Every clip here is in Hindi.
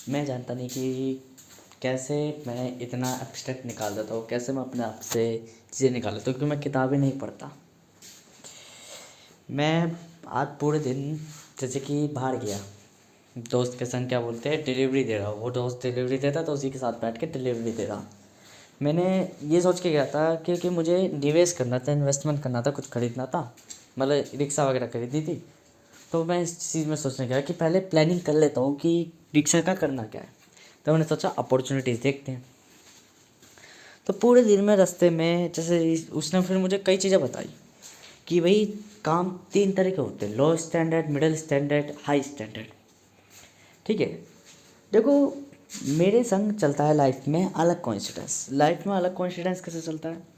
मैं जानता नहीं कि कैसे मैं इतना एब्स्ट्रैक्ट निकाल देता हूँ, कैसे मैं अपने आप से चीज़ें निकाल लेता हूँ, क्योंकि मैं किताबें नहीं पढ़ता। मैं आज पूरे दिन जैसे कि बाहर गया, दोस्त के संग क्या बोलते हैं डिलीवरी दे रहा हूँ, वो दोस्त डिलीवरी देता तो उसी के साथ बैठ के डिलीवरी दे रहा। मैंने ये सोच के गया था क्योंकि मुझे निवेश करना था, इन्वेस्टमेंट करना था, कुछ खरीदना था, मतलब रिक्शा वगैरह खरीदी थी। तो मैं इस चीज़ में सोचने गया कि पहले प्लानिंग कर लेता हूँ कि रिक्शा का करना क्या है। तो मैंने सोचा अपॉर्चुनिटीज़ देखते हैं। तो पूरे दिन में रास्ते में जैसे उसने फिर मुझे कई चीज़ें बताई कि भाई काम 3 तरह के होते हैं, low standard, middle standard, high standard. ठीक है, देखो मेरे संग चलता है लाइफ में अलग कॉन्सिडेंस। लाइफ में अलग कॉन्सिडेंस कैसे चलता है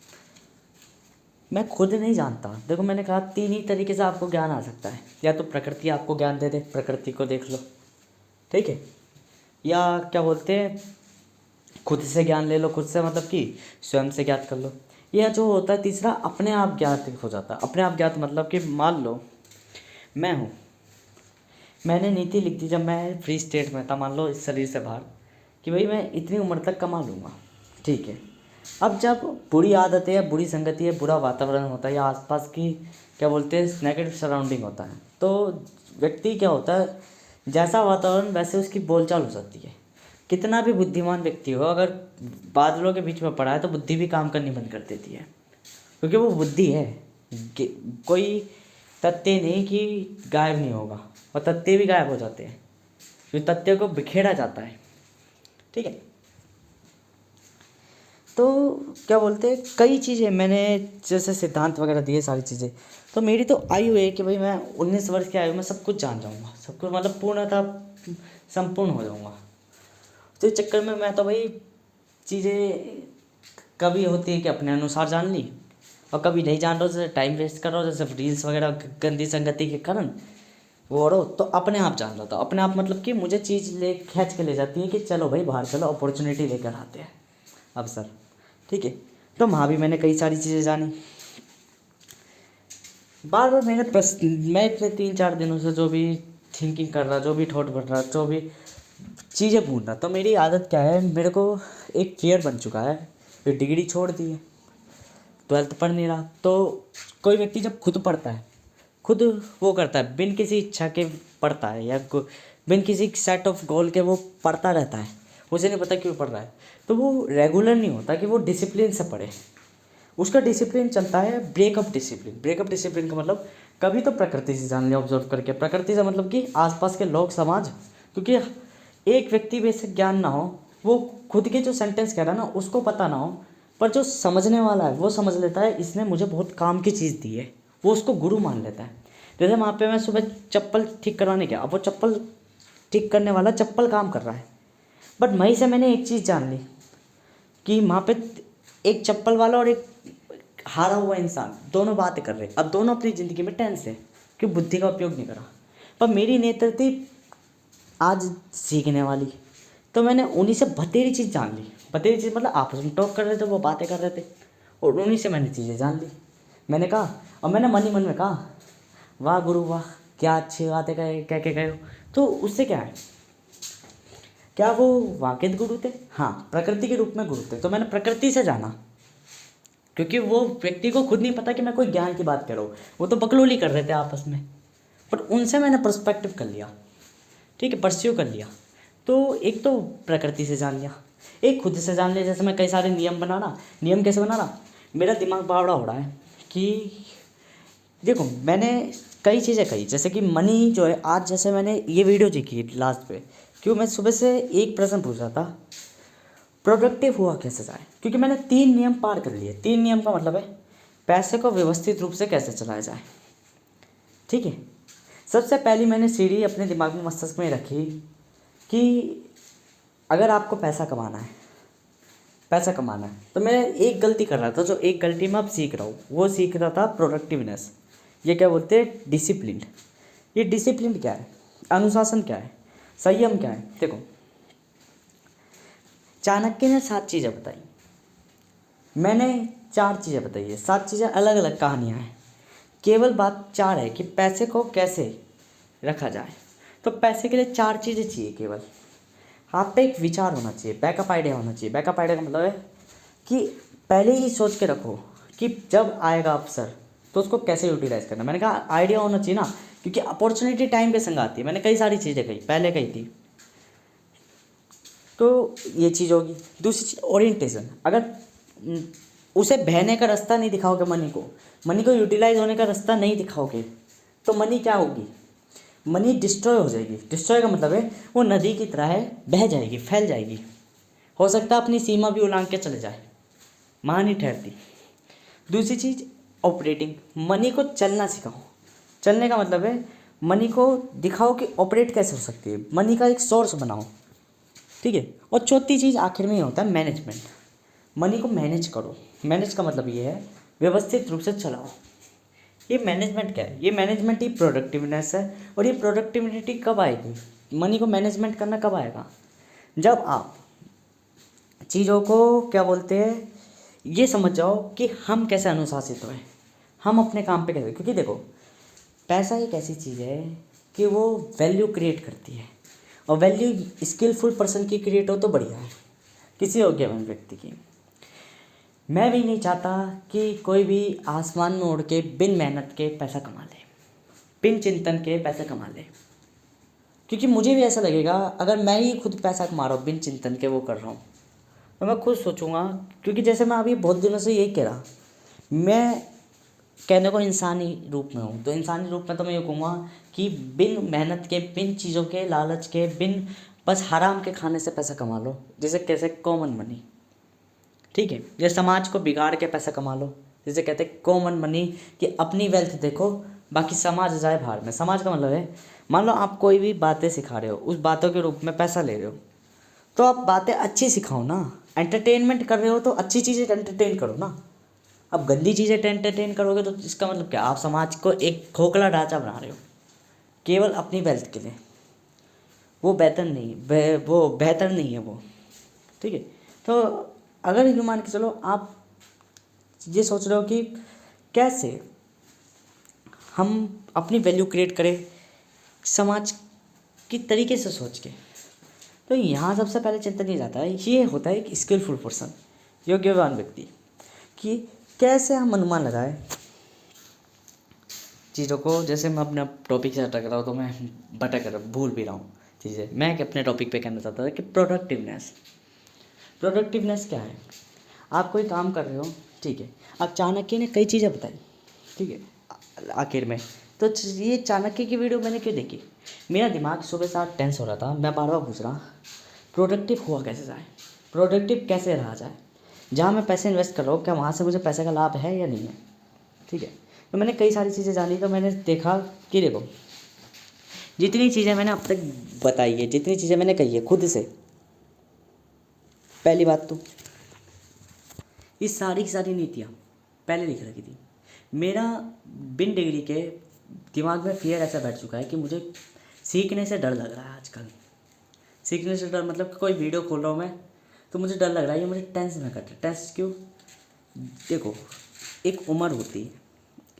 मैं खुद नहीं जानता। देखो मैंने कहा 3 ही तरीके से आपको ज्ञान आ सकता है, या तो प्रकृति आपको ज्ञान दे दे, प्रकृति को देख लो, ठीक है, या क्या बोलते हैं खुद से ज्ञान ले लो, खुद से मतलब कि स्वयं से ज्ञात कर लो। यह जो होता है तीसरा अपने आप ज्ञात हो जाता है। अपने आप ज्ञात मतलब कि मान लो मैं हूँ, मैंने नीति लिख दी जब मैं फ्री स्टेट में था, मान लो इस शरीर से बाहर, कि भाई मैं इतनी उम्र तक कमा लूँगा, ठीक है। अब जब बुरी आदतें या बुरी संगति या बुरा वातावरण होता है या आसपास की क्या बोलते हैं नेगेटिव सराउंडिंग होता है, तो व्यक्ति क्या होता है जैसा वातावरण वैसे उसकी बोलचाल हो सकती है। कितना भी बुद्धिमान व्यक्ति हो, अगर बादलों के बीच में पड़ा है तो बुद्धि भी काम करनी बंद कर देती है, क्योंकि वो बुद्धि है। कोई तथ्य नहीं कि गायब नहीं होगा, और तथ्य भी गायब हो जाते हैं, क्योंकि तथ्य को बिखेरा जाता है, ठीक है। तो क्या बोलते हैं कई चीज़ें मैंने जैसे सिद्धांत वगैरह दिए सारी चीज़ें, तो मेरी तो आयु है कि भाई मैं 19 वर्ष की आयु में सब कुछ जान जाऊँगा, सब कुछ मतलब पूर्णतः संपूर्ण हो जाऊँगा। तो इस चक्कर में मैं तो भाई चीज़ें कभी होती है कि अपने अनुसार जान ली, और कभी नहीं जान रहा हूँ, जैसे टाइम वेस्ट कर रहा हूँ, जैसे रील्स वगैरह गंदी संगति के कारण वो रहो, तो अपने आप जान रहा था। अपने आप मतलब कि मुझे चीज़ ले खींच के ले जाती है कि चलो भाई बाहर चलो, अपॉर्चुनिटी लेकर आते हैं अवसर, ठीक है। तो वहाँ भी मैंने कई सारी चीज़ें जानी। बार बार मैंने मैं इतने 3-4 दिनों से जो भी थिंकिंग कर रहा, जो भी थॉट बढ़ रहा, जो भी चीज़ें भूल रहा, तो मेरी आदत क्या है, मेरे को एक फेयर बन चुका है, ये डिग्री छोड़ दी है, 12th पढ़ नहीं रहा। तो कोई व्यक्ति जब खुद पढ़ता है, खुद वो करता है बिन किसी इच्छा के पढ़ता है, या बिन किसी सेट ऑफ गोल के वो पढ़ता रहता है, उसे नहीं पता क्यों पढ़ रहा है, तो वो रेगुलर नहीं होता कि वो डिसिप्लिन से पढ़े। उसका डिसिप्लिन चलता है ब्रेकअप डिसिप्लिन। ब्रेकअप डिसिप्लिन का मतलब कभी तो प्रकृति से जान लिया ऑब्जर्व करके, प्रकृति से मतलब कि आसपास के लोग समाज, क्योंकि एक व्यक्ति बेसिक ज्ञान ना हो, वो खुद के जो सेंटेंस कह रहा है ना उसको पता ना हो, पर जो समझने वाला है वो समझ लेता है इसने मुझे बहुत काम की चीज़ दी है, वो उसको गुरु मान लेता है। जैसे वहाँ पे मैं सुबह चप्पल ठीक करवाने गया, अब वो चप्पल ठीक करने वाला चप्पल काम कर रहा है, बट वहीं से मैंने एक चीज़ जान ली कि वहाँ पे एक चप्पल वाला और एक हारा हुआ इंसान दोनों बातें कर रहे हैं। अब दोनों अपनी ज़िंदगी में टेंस है कि बुद्धि का उपयोग नहीं करा, पर मेरी नेत्र थी आज सीखने वाली, तो मैंने उन्हीं से बतेरी चीज़ जान ली। बतेरी चीज़ मतलब आपस में टॉक कर रहे थे, वो बातें कर रहे थे, और उन्हीं से मैंने चीज़ें जान ली। मैंने कहा, और मैंने मन ही मन में कहा वाह गुरु वाह, क्या अच्छी बातें कह के गए हो। तो उससे क्या है, क्या वो वाकई गुरु थे? हाँ, प्रकृति के रूप में गुरु थे। तो मैंने प्रकृति से जाना, क्योंकि वो व्यक्ति को खुद नहीं पता कि मैं कोई ज्ञान की बात कर रहा हूँ, वो तो बकलोली कर रहे थे आपस में, पर उनसे मैंने पर्सपेक्टिव कर लिया, ठीक है, परस्यू कर लिया। तो एक तो प्रकृति से जान लिया, एक खुद से जान लिया। जैसे मैं कई सारे नियम बना रहा, नियम कैसे बना रहा, मेरा दिमाग बावड़ा हो रहा है कि देखो मैंने कई चीज़ें कही, जैसे कि मनी जो है, आज जैसे मैंने ये वीडियो देखी लास्ट पे, क्यों मैं सुबह से एक प्रश्न पूछ रहा था प्रोडक्टिव हुआ कैसे जाए, क्योंकि मैंने 3 नियम पार कर लिए। 3 नियम का मतलब है पैसे को व्यवस्थित रूप से कैसे चलाया जाए, ठीक है। सबसे पहली मैंने सीढ़ी अपने दिमाग में मस्तिष्क में रखी कि अगर आपको पैसा कमाना है, पैसा कमाना है, तो मैं एक गलती कर रहा था, जो एक गलती मैं अब सीख रहा हूँ, वो सीख रहा था प्रोडक्टिवनेस। ये क्या बोलते हैं डिसिप्लिन। ये डिसिप्लिन क्या है, अनुशासन क्या है, संयम क्या है। देखो चाणक्य ने 7 चीज़ें बताई, मैंने 4 चीज़ें बताई है। 7 चीज़ें अलग अलग कहानियाँ हैं, केवल बात 4 है कि पैसे को कैसे रखा जाए। तो पैसे के लिए 4 चीज़ें चाहिए केवल, आप पे एक विचार होना चाहिए, बैकअप आइडिया होना चाहिए। बैकअप आइडिया का मतलब है कि पहले ही सोच के रखो कि जब आएगा अवसर तो उसको कैसे यूटिलाइज करना। मैंने कहा आइडिया होना चाहिए ना, क्योंकि अपॉर्चुनिटी टाइम के संग आती है। मैंने कई सारी चीज़ें कही, पहले कही थी। तो ये चीज़ होगी। दूसरी चीज़ ओरिएंटेशन। अगर उसे बहने का रास्ता नहीं दिखाओगे, मनी को यूटिलाइज होने का रास्ता नहीं दिखाओगे, तो मनी क्या होगी, मनी डिस्ट्रॉय हो जाएगी। डिस्ट्रॉय का मतलब है वो नदी की तरह है, बह जाएगी, फैल जाएगी। हो सकता है अपनी सीमा भी उलांघ के चले जाए, मां नहीं ठहरती। दूसरी चीज़ ऑपरेटिंग। मनी को चलना सिखाओ। चलने का मतलब है मनी को दिखाओ कि ऑपरेट कैसे हो सकती है, मनी का एक सोर्स बनाओ, ठीक है। और चौथी चीज़ आखिर में ही होता है मैनेजमेंट। मनी को मैनेज करो। मैनेज का मतलब ये है व्यवस्थित रूप से चलाओ। ये मैनेजमेंट क्या है, ये मैनेजमेंट ही प्रोडक्टिवनेस है। और ये प्रोडक्टिविटी कब आएगी, मनी को मैनेजमेंट करना कब आएगा, जब आप चीज़ों को क्या बोलते हैं, ये समझ जाओ कि हम कैसे अनुशासित हों, हम अपने काम पे कैसे। क्योंकि देखो पैसा एक ऐसी चीज़ है कि वो वैल्यू क्रिएट करती है, और वैल्यू स्किलफुल पर्सन की क्रिएट हो तो बढ़िया है, किसी योग्यवान व्यक्ति की। मैं भी नहीं चाहता कि कोई भी आसमान में उड़ के बिन मेहनत के पैसा कमा ले, बिन चिंतन के पैसे कमा ले। क्योंकि मुझे भी ऐसा लगेगा अगर मैं ही खुद पैसा कमा रहा हूँ, बिन चिंतन के वो कर रहा हूँ, तो मैं खुद सोचूंगा। क्योंकि जैसे मैं अभी बहुत दिनों से यही कह रहा, मैं कहने को इंसानी रूप में हूँ, तो इंसानी रूप में तो मैं ये कहूँगा कि बिन मेहनत के, बिन चीज़ों के लालच के, बिन बस हराम के खाने से पैसा कमा लो, जैसे कैसे कॉमन मनी, ठीक है। ये समाज को बिगाड़ के पैसा कमा लो, जैसे कहते हैं कॉमन मनी, कि अपनी वेल्थ देखो बाकी समाज जाए बाहर में। समाज का मतलब है मान लो आप कोई भी बातें सिखा रहे हो, उस बातों के रूप में पैसा ले रहे हो, तो आप बातें अच्छी सिखाओ ना। एंटरटेनमेंट कर रहे हो तो अच्छी चीज़ें एंटरटेन करो ना। अब गंदी चीज़ें एंटरटेन करोगे तो इसका मतलब क्या, आप समाज को एक खोखला ढांचा बना रहे हो केवल अपनी वेल्थ के लिए। वो बेहतर नहीं, वो बेहतर नहीं है वो, ठीक है। तो अगर यूँ मान के चलो आप ये सोच रहे हो कि कैसे हम अपनी वैल्यू क्रिएट करें समाज की तरीके से सोच के, तो यहाँ सबसे पहले चिंतन ये जाता है, ये होता है एक स्किलफुल पर्सन, योग्यवान व्यक्ति, कि कैसे हम अनुमान लगाएं चीज़ों को। जैसे मैं अपने टॉपिक से अटक रहा हूँ तो मैं भटक रहा, भूल भी रहा हूँ चीज़ें। मैं अपने टॉपिक पे कहना चाहता था कि प्रोडक्टिवनेस। प्रोडक्टिवनेस क्या है, आप कोई काम कर रहे हो, ठीक है। अब चाणक्य ने कई चीज़ें बताई, ठीक है, आखिर में। तो ये चाणक्य की वीडियो मैंने क्यों देखी, मेरा दिमाग सुबह से आज टेंस हो रहा था, मैं बार बार पूछ रहा प्रोडक्टिव हुआ कैसे जाए, प्रोडक्टिव कैसे रहा जाए। जहाँ मैं पैसे इन्वेस्ट कर रहा हूँ क्या वहाँ से मुझे पैसे का लाभ है या नहीं है, ठीक है। तो मैंने कई सारी चीज़ें जानी, तो मैंने देखा कि देखो जितनी चीज़ें मैंने अब तक बताई है, जितनी चीज़ें मैंने कही है खुद से, पहली बात तो ये सारी की सारी नीतियाँ पहले लिख रखी थी। मेरा बिन डिग्री के दिमाग में फियर ऐसा बैठ चुका है कि मुझे सीखने से डर लग रहा है आजकल। सीखने से डर मतलब कि कोई वीडियो खोल रहा हूँ मैं तो मुझे डर लग रहा है, ये मुझे टेंस ना कर। टेंस क्यों, देखो एक उम्र होती है,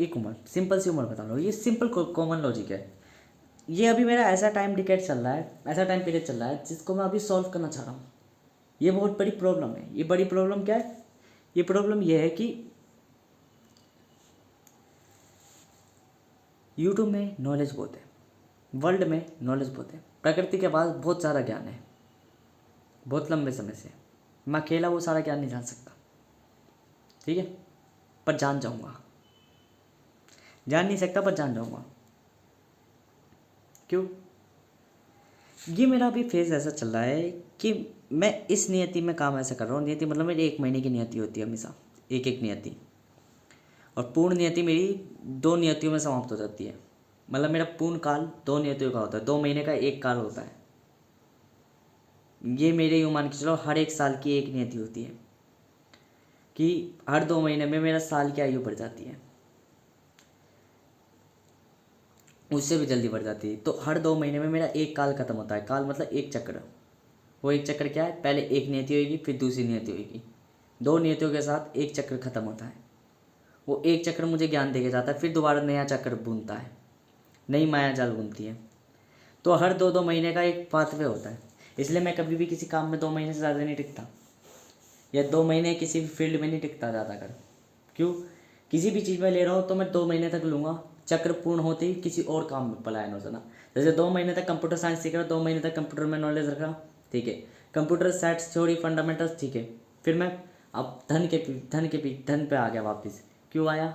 एक उम्र, सिंपल सी उम्र बता रहा हूँ, ये सिंपल कॉमन लॉजिक है। ये अभी मेरा ऐसा टाइम डिकेट चल रहा है, ऐसा टाइम पीरियड चल रहा है जिसको मैं अभी सॉल्व करना चाह रहा हूँ। ये बहुत बड़ी प्रॉब्लम है। ये बड़ी प्रॉब्लम क्या है, ये प्रॉब्लम ये है कि यूट्यूब में नॉलेज बहुत है, वर्ल्ड में नॉलेज बहुत है, प्रकृति के पास बहुत सारा ज्ञान है, बहुत लंबे समय से। मैं अकेला वो सारा ज्ञान नहीं जान सकता, ठीक है, पर जान जाऊँगा। जान नहीं सकता पर जान जाऊँगा। क्यों, ये मेरा अभी फेज़ ऐसा चल रहा है कि मैं इस नियति में काम ऐसा कर रहा हूँ। नियति मतलब मेरी 1 महीने की नियति होती है हमेशा, एक एक नियति, और पूर्ण नियति मेरी 2 नियतियों में समाप्त हो जाती है। मतलब मेरा पूर्ण काल 2 नियतियों का होता है, 2 महीने का एक काल होता है। ये मेरे यूँ मान के चलो हर एक साल की एक नियति होती है कि हर 2 महीने में मेरा साल की आयु बढ़ जाती है, उससे भी जल्दी बढ़ जाती है। तो हर 2 महीने में मेरा एक काल खत्म होता है। काल मतलब एक चक्र। वो एक चक्र क्या है, पहले एक नियति होगी फिर दूसरी नियति होगी, 2 नियतियों के साथ एक चक्र खत्म होता है। वो एक चक्र मुझे ज्ञान देके जाता है, फिर दोबारा नया चक्र बुनता है, नई माया जाल बुनती है। तो हर 2-2 महीने का एक पाथवे होता है। इसलिए मैं कभी भी किसी काम में 2 महीने से ज़्यादा नहीं टिकता, या 2 महीने किसी भी फील्ड में नहीं टिकता ज़्यादा कर। क्यों? किसी भी चीज़ में ले रहा हूँ तो मैं 2 महीने तक लूँगा, चक्र पूर्ण होते ही किसी और काम में पलायन हो जाना। जैसे 2 महीने तक कंप्यूटर साइंस सीख रहा, 2 महीने तक कंप्यूटर में नॉलेज रखा, ठीक है, कंप्यूटर सेट्स थ्योरी फंडामेंटल्स, ठीक है, फिर मैं अब धन पे आ गया वापस। क्यों आया?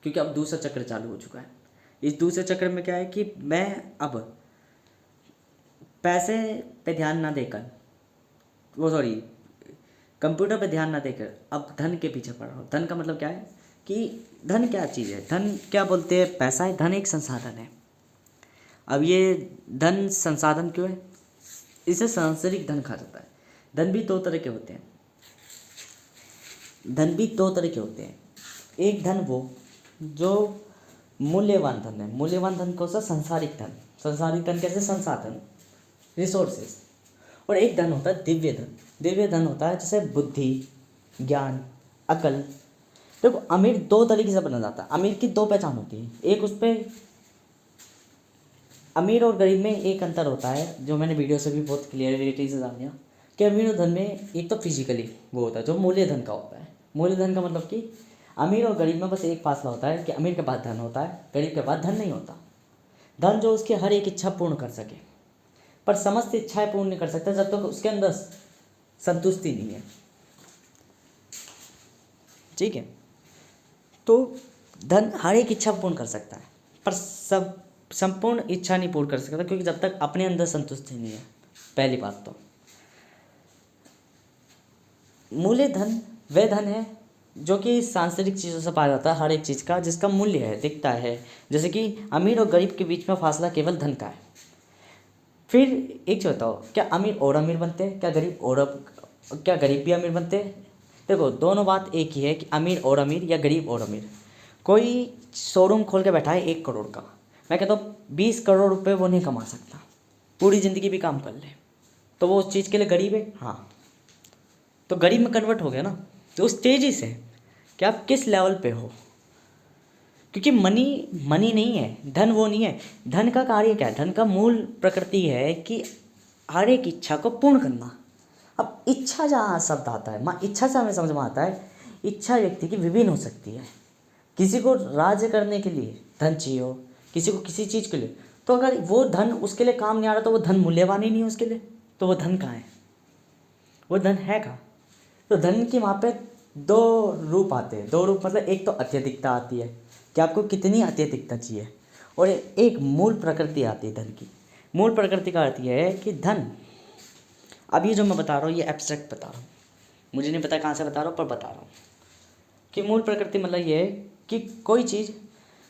क्योंकि अब दूसरा चक्र चालू हो चुका है। इस दूसरे चक्र में क्या है कि मैं अब पैसे पे ध्यान ना देकर, कंप्यूटर पे ध्यान ना देकर अब धन के पीछे पड़ रहा हूँ। धन का मतलब क्या है कि धन क्या चीज़ है? धन क्या बोलते हैं? पैसा है। धन एक संसाधन है। अब ये धन संसाधन क्यों है? इसे सांसारिक धन कहा जाता है। धन भी 2 तरह के होते हैं। एक धन वो जो मूल्यवान धन है। मूल्यवान धन कौन सा? सांसारिक धन। सांसारिक धन कैसे? संसाधन, रिसोर्सेज। और एक धन होता है दिव्य धन। दिव्य धन होता है जैसे बुद्धि, ज्ञान, अकल। देखो, अमीर 2 तरीके से बना जाता है। अमीर की 2 पहचान होती है। एक उस पर अमीर और गरीब में एक अंतर होता है, जो मैंने वीडियो से भी बहुत क्लियरिटी से जान लिया कि अमीर और धन में एक तो फिजिकली वो होता है जो मूल्य धन का होता है। मूल्य धन का मतलब कि अमीर और गरीब में बस एक फासला होता है कि अमीर के पास धन होता है, गरीब के पास धन नहीं होता। धन जो उसकी हर एक इच्छा पूर्ण कर सके, पर समस्त इच्छाएं पूर्ण नहीं कर सकता जब तक उसके अंदर संतुष्टि नहीं है, ठीक है। तो धन हर एक इच्छा पूर्ण कर सकता है, पर संपूर्ण इच्छा नहीं पूर्ण कर सकता, क्योंकि जब तक अपने अंदर संतुष्टि नहीं है। पहली बात तो मूल्य धन वह धन है जो कि सांसारिक चीज़ों से पाया जाता है, हर एक चीज़ का जिसका मूल्य है, दिखता है। जैसे कि अमीर और गरीब के बीच में फासला केवल धन का है। फिर एक चीज़ बताओ, क्या अमीर और अमीर बनते हैं? क्या गरीब भी अमीर बनते हैं? देखो, दोनों बात एक ही है कि अमीर और अमीर या गरीब और अमीर। कोई शोरूम खोल के बैठा है 1 करोड़ का, मैं कहता हूँ 20 करोड़ रुपए वो नहीं कमा सकता, पूरी ज़िंदगी भी काम कर ले, तो वो उस चीज़ के लिए गरीब है? हाँ, तो गरीब में कन्वर्ट हो गया ना। तो उस तेज़ी से कि आप किस लेवल पे हो, क्योंकि मनी नहीं है, धन वो नहीं है। धन का कार्य क्या है? धन का मूल प्रकृति है कि हर एक इच्छा को पूर्ण करना। अब इच्छा जहाँ शब्द आता है, इच्छा से हमें समझ में आता है, इच्छा व्यक्ति की विभिन्न हो सकती है। किसी को राज्य करने के लिए धन चाहिए हो, किसी को किसी चीज़ के लिए, तो अगर वो धन उसके लिए काम नहीं आ रहा तो वो धन मूल्यवान ही नहीं है उसके लिए, तो वो धन कहाँ है? वो धन है कहाँ? तो धन की वहाँ पे 2 रूप आते हैं। 2 रूप मतलब एक तो अत्यधिकता आती है कि आपको कितनी अत्यधिकता चाहिए, और एक मूल प्रकृति आती है धन की। मूल प्रकृति का अर्थ यह है कि धन, अब ये जो मैं बता रहा हूँ ये एब्स्ट्रैक्ट बता रहा हूँ, मुझे नहीं पता कहाँ से बता रहा हूँ, पर बता रहा हूँ कि मूल प्रकृति मतलब ये है कि कोई चीज़,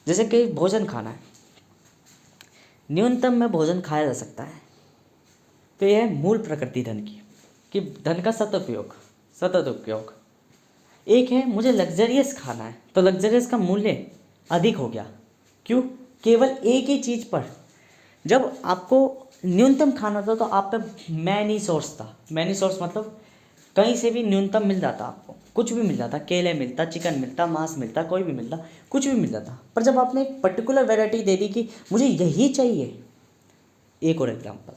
जैसे कि भोजन खाना है, न्यूनतम में भोजन खाया जा सकता है, तो यह है मूल प्रकृति धन की, कि धन का सतत उपयोग। एक है मुझे लग्जरियस खाना है, तो लग्जरियस का मूल्य अधिक हो गया। क्यों? केवल एक ही चीज़ पर। जब आपको न्यूनतम खाना था तो आप पे मैनी सोर्स था। मैनी सोर्स मतलब कहीं से भी न्यूनतम मिल जाता, आपको कुछ भी मिल जाता, केले मिलता, चिकन मिलता, मांस मिलता, कोई भी मिलता, कुछ भी मिल जाता। पर जब आपने एक पर्टिकुलर वैरायटी दे दी कि मुझे यही चाहिए, एक और एग्जाम्पल,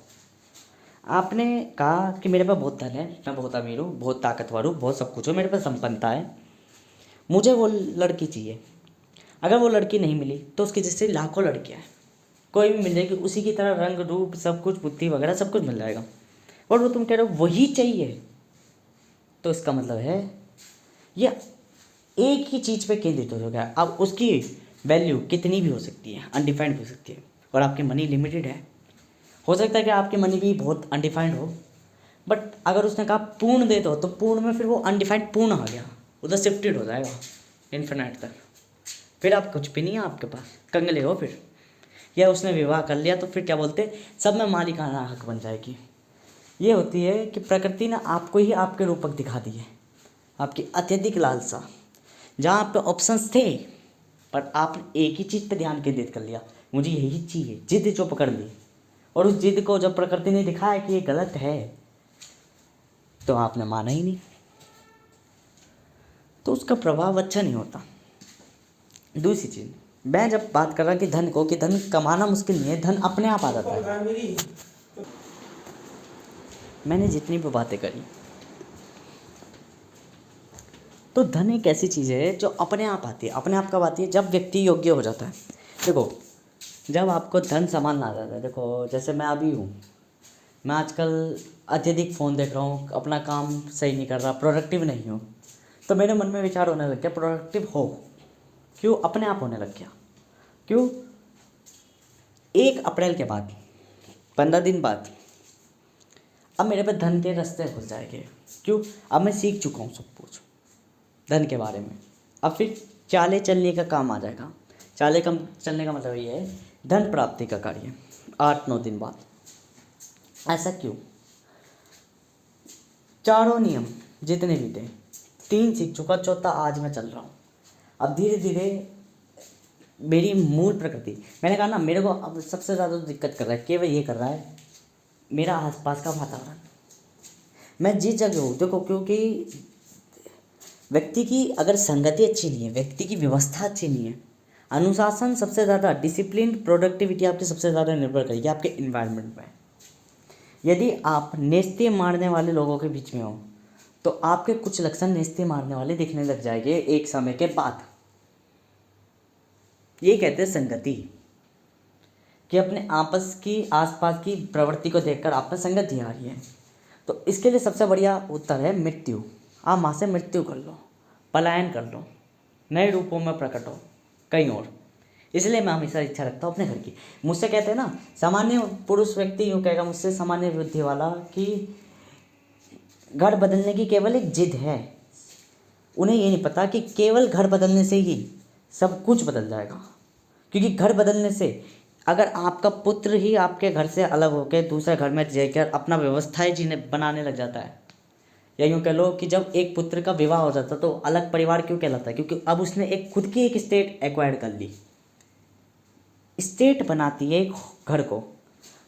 आपने कहा कि मेरे पास बहुत धन है, मैं बहुत अमीर हूँ, बहुत ताकतवर हूँ, बहुत सब कुछ हो, मेरे पास संपन्नता है, मुझे वो लड़की चाहिए। अगर वो लड़की नहीं मिली तो उसकी जैसे लाखों लड़कियाँ हैं, कोई भी मिल जाएगी उसी की तरह, रंग रूप सब कुछ, बुद्धि वगैरह सब कुछ मिल जाएगा, और वो तुम कह रहे हो वही चाहिए, तो इसका मतलब है ये एक ही चीज़ पे केंद्रित हो गया। अब उसकी वैल्यू कितनी भी हो सकती है, अनडिफाइंड भी हो सकती है, और आपकी मनी लिमिटेड है। हो सकता है कि आपकी मनी भी बहुत अनडिफाइंड हो, बट अगर उसने कहा पूर्ण दे दो, तो पूर्ण में फिर वो अनडिफाइंड पूर्ण आ गया, उधर शिफ्टेड हो जाएगा इन्फिनाइट तक, फिर आप कुछ भी नहीं है आपके पास, कंगले हो फिर। या उसने विवाह कर लिया तो फिर क्या बोलते, सब में मालिकाना हक बन जाएगी। ये होती है कि प्रकृति ने आपको ही आपके रूपक दिखा दिए, आपकी अत्यधिक लालसा, जहाँ आप पे ऑप्शंस थे पर आपने एक ही चीज़ पे ध्यान केंद्रित कर लिया, मुझे यही चाहिए, जिद जो पकड़ ली, और उस जिद को जब प्रकृति ने दिखाया कि ये गलत है तो आपने माना ही नहीं, तो उसका प्रभाव अच्छा नहीं होता। दूसरी चीज़, मैं जब बात कर रहा कि धन को, कि धन कमाना मुश्किल नहीं है, धन अपने आप आ जाता है। मैंने जितनी भी बातें करी, तो धन एक ऐसी चीज़ है जो अपने आप आती है। अपने आप कब आती है? जब व्यक्ति योग्य हो जाता है। देखो, जब आपको धन संभालना आ जाता है, देखो जैसे मैं अभी हूँ, मैं आजकल अत्यधिक फ़ोन देख रहा हूँ, अपना काम सही नहीं कर रहा, प्रोडक्टिव नहीं हूँ, तो मेरे मन में विचार होने लग गया प्रोडक्टिव हो। क्यों? अपने आप होने लग गया। क्यों? 1 अप्रैल के बाद, 15 दिन बाद, अब मेरे पे धन के रास्ते खुल जाएंगे। क्यों? अब मैं सीख चुका हूँ सब कुछ धन के बारे में। अब फिर चाले चलने का काम आ जाएगा। चाले कम चलने का मतलब ये है धन प्राप्ति का कार्य 8-9 दिन बाद। ऐसा क्यों? चारों नियम जितने भी थे, 3 सीख चुका, चौथा आज मैं चल रहा हूँ। अब धीरे धीरे मेरी मूल प्रकृति, मैंने कहा ना, मेरे को अब सबसे ज़्यादा दिक्कत कर रहा है केवल ये कर रहा है मेरा आसपास का वातावरण। मैं जिस जगह हूँ, देखो, क्योंकि व्यक्ति की अगर संगति अच्छी नहीं है, व्यक्ति की व्यवस्था अच्छी नहीं है, अनुशासन सबसे ज़्यादा, डिसिप्लिन, प्रोडक्टिविटी आपकी सबसे ज़्यादा निर्भर करेगी आपके इन्वायरमेंट में। यदि आप नेस्ते मारने वाले लोगों के बीच में हो, तो आपके कुछ लक्षण नेस्ते मारने वाले दिखने लग जाएंगे एक समय के बाद। ये कहते हैं संगति, कि अपने आपस की आसपास की प्रवृत्ति को देखकर आप में संगति आ रही है। तो इसके लिए सबसे बढ़िया उत्तर है मृत्यु। आप वहाँ से मृत्यु कर लो, पलायन कर लो, नए रूपों में प्रकट हो कहीं और। इसलिए मैं हमेशा इच्छा रखता हूँ अपने घर की। मुझसे कहते हैं ना, सामान्य पुरुष व्यक्ति यूँ कहेगा मुझसे, सामान्य बुद्धि वाला, कि घर बदलने की केवल एक जिद है। उन्हें ये नहीं पता कि केवल घर बदलने से ही सब कुछ बदल जाएगा। क्योंकि घर बदलने से, अगर आपका पुत्र ही आपके घर से अलग होकर दूसरे घर में जाकर अपना व्यवस्थाएं जीने बनाने लग जाता है, या यूँ कह लो कि जब एक पुत्र का विवाह हो जाता है तो अलग परिवार क्यों कहलाता है? क्योंकि अब उसने एक खुद की एक स्टेट एक्वायर कर ली। स्टेट बनाती है एक घर को,